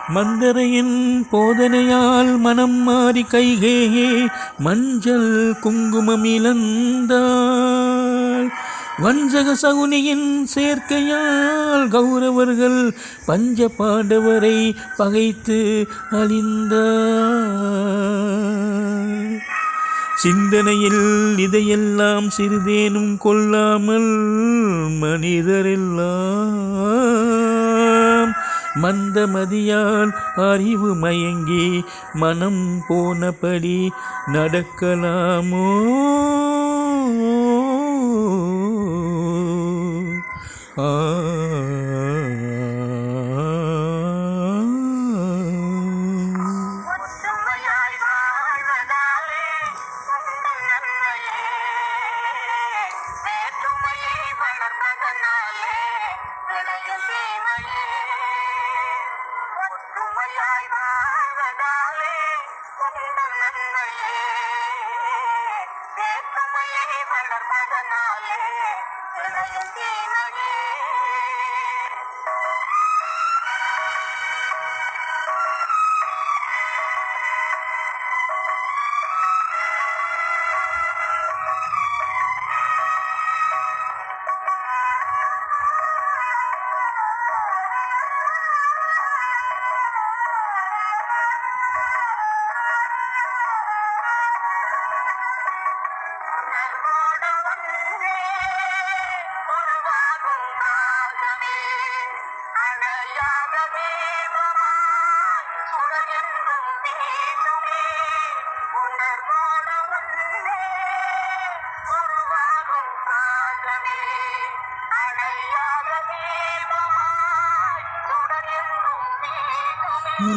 மந்தரையின் போதனையால் மனம் மாறி கைகேயே மஞ்சள் குங்குமம் இழந்தாள். வஞ்சக சகுனியின் சேர்க்கையால் கௌரவர்கள் பஞ்ச பாண்டவரை பகைத்து அழிந்தார். சிந்தனையில் இதையெல்லாம் சிறிதேனும் கொள்ளாமல் மனிதரெல்லாம் மந்தமதியால் அறிவு மயங்கி மனம் போனபடி நடக்கலாமோ? ஆ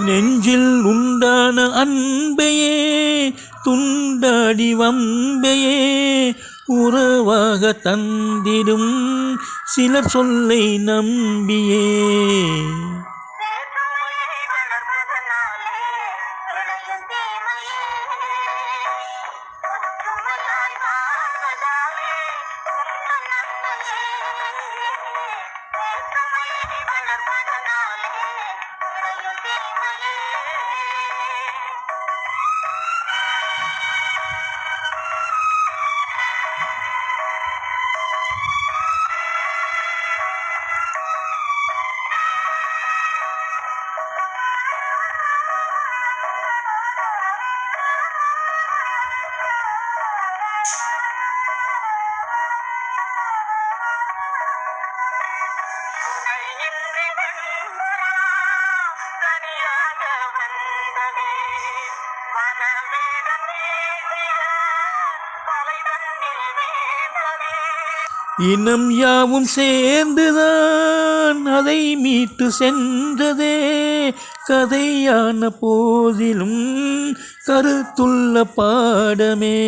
நெஞ்சில் உண்டான அன்பையே துண்டாடி வம்பையே உறவாக தந்திடும் சிலர் சொல்லை நம்பியே இனம் யாவும் சேர்ந்துதான் அதை மீட்டு சென்றதே கதையான போதிலும் கருத்துள்ள பாடமே.